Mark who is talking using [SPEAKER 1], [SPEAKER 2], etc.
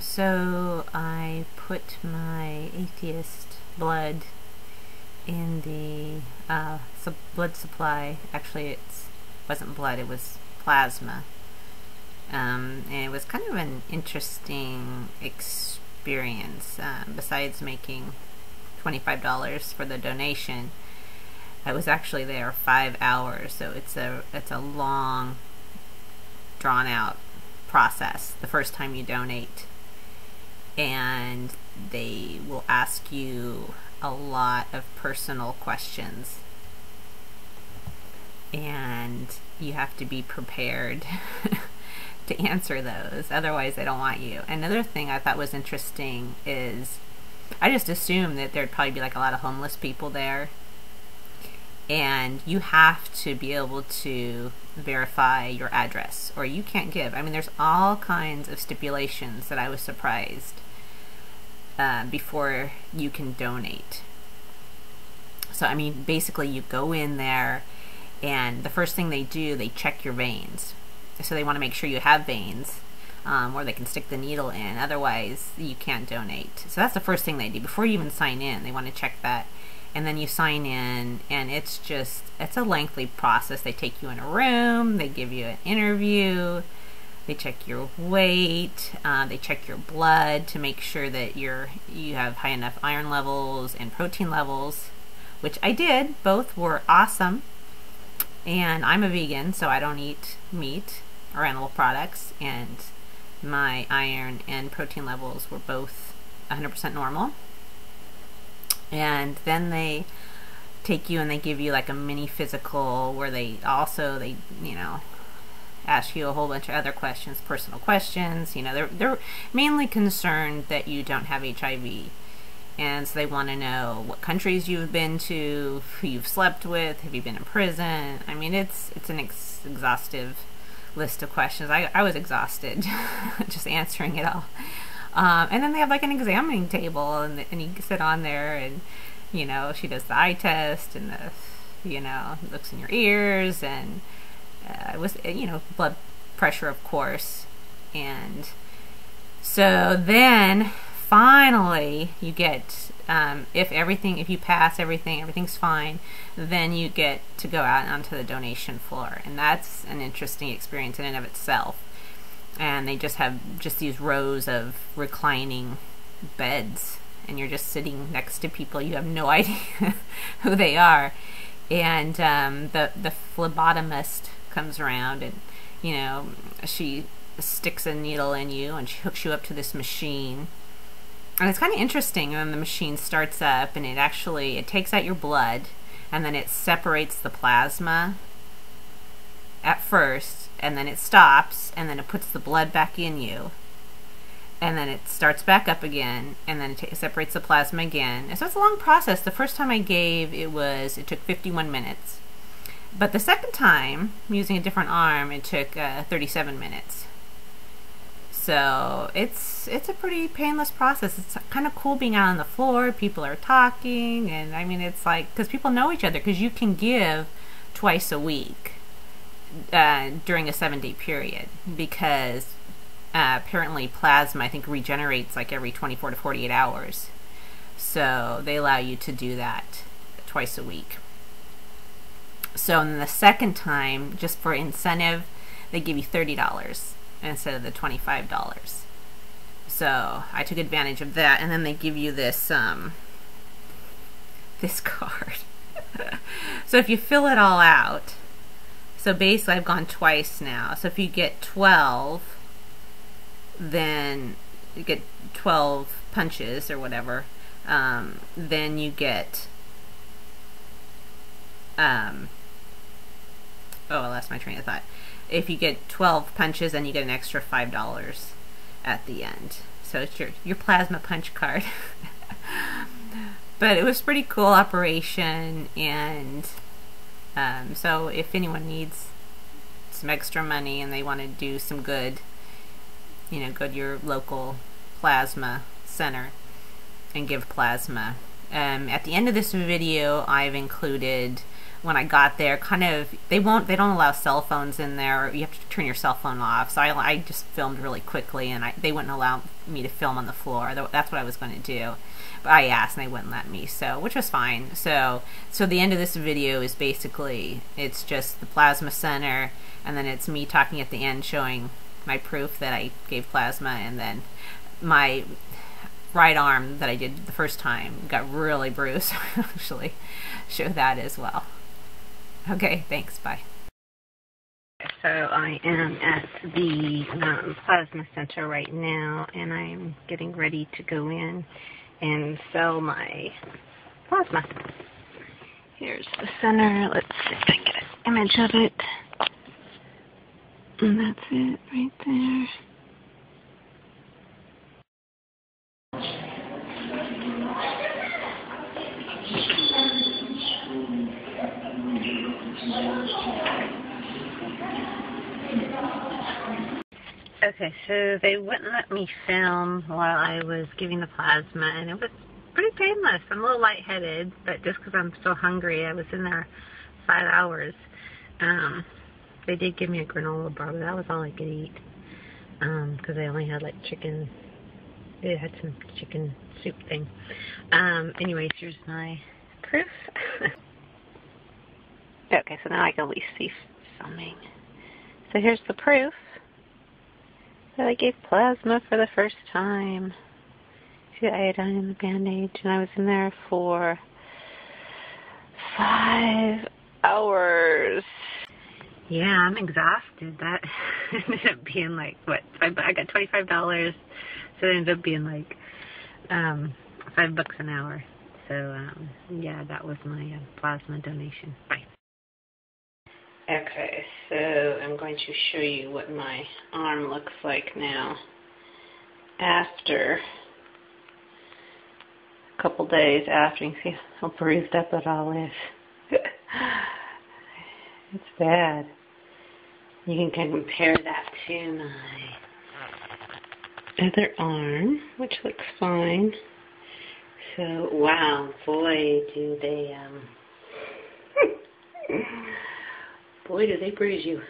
[SPEAKER 1] So I put my Atheist Blood in the blood supply. Actually, it wasn't blood, it was plasma. And it was kind of an interesting experience. Besides making $25 for the donation, I was actually there 5 hours, so it's a long, drawn out process the first time you donate, and they will ask you a lot of personal questions, and you have to be prepared to answer those, otherwise they don't want you. Another thing I thought was interesting is I just assumed that there'd probably be like a lot of homeless people there, and you have to be able to verify your address or you can't give. I mean, there's all kinds of stipulations that I was surprised before you can donate. So I mean, basically you go in there and the first thing they do, they check your veins. So they want to make sure you have veins, or they can stick the needle in, otherwise you can't donate. So that's the first thing they do before you even sign in. They want to check that, and then you sign in, and it's a lengthy process. They take you in a room, they give you an interview, they check your weight, they check your blood to make sure that you have high enough iron levels and protein levels, which I did. Both were awesome. And I'm a vegan, so I don't eat meat or animal products, and my iron and protein levels were both 100% normal. And then they take you and they give you like a mini physical where they ask you a whole bunch of other questions, personal questions. They're mainly concerned that you don't have HIV. And so they want to know what countries you've been to, who you've slept with, have you been in prison. I mean, it's an exhaustive list of questions. I was exhausted just answering it all. And then they have like an examining table, and you sit on there, and she does the eye test, and looks in your ears, and it was blood pressure, of course. And so then finally you get, if you pass everything's fine, then you get to go out onto the donation floor, and that's an interesting experience in and of itself. And they just have these rows of reclining beds, and you're just sitting next to people you have no idea who they are. And the phlebotomist comes around, and she sticks a needle in you and she hooks you up to this machine. And it's kind of interesting. And then the machine starts up, and it takes out your blood, and then it separates the plasma at first, and then it stops, and then it puts the blood back in you, and then it starts back up again, and then it separates the plasma again. And so it's a long process. The first time I gave, it took 51 minutes. But the second time, using a different arm, it took 37 minutes. So it's a pretty painless process. It's kind of cool being out on the floor. People are talking, and I mean, it's like, because people know each other, because you can give twice a week during a 7-day period, because apparently plasma, I think, regenerates like every 24 to 48 hours. So they allow you to do that twice a week. So in the second time, just for incentive, they give you $30 instead of the $25. So I took advantage of that, and then they give you this this card. So if you fill it all out, so basically I've gone twice now. So if you get 12, then you get 12 punches or whatever. Then you get I lost my train of thought. If you get 12 punches, then you get an extra $5 at the end. So it's your plasma punch card. But it was a pretty cool operation, and so if anyone needs some extra money and they want to do some good, go to your local plasma center and give plasma. At the end of this video, I've included when I got there, they don't allow cell phones in there. You have to turn your cell phone off. So I just filmed really quickly, and they wouldn't allow me to film on the floor. That's what I was going to do. But I asked, and they wouldn't let me, so which was fine. So the end of this video is basically, it's just the plasma center, and then it's me talking at the end showing my proof that I gave plasma, and then my right arm that I did the first time got really bruised. Actually show that as well. Okay, thanks, bye. So I am at the plasma center right now, and I'm getting ready to go in and sell my plasma. Here's the center. Let's see if I can get an image of it. And that's it right there. Okay, so they wouldn't let me film while I was giving the plasma, and it was pretty painless. I'm a little lightheaded, but just because I'm so hungry, I was in there 5 hours. They did give me a granola bar, but that was all I could eat, because they only had like chicken. They had some chicken soup thing. Anyways, here's my proof. Okay, so now I can at least see filming. So here's the proof that I gave plasma for the first time. See the iodine in the bandage, and I was in there for 5 hours. Yeah, I'm exhausted. That ended up being like, what, I got $25, so it ended up being like $5 an hour. So, yeah, that was my plasma donation. Bye. Okay, so I'm going to show you what my arm looks like now after a couple days after. You can see how bruised up it all is. It's bad. You can compare that to my other arm, which looks fine. So, wow, boy, do they, boy, do they bruise you.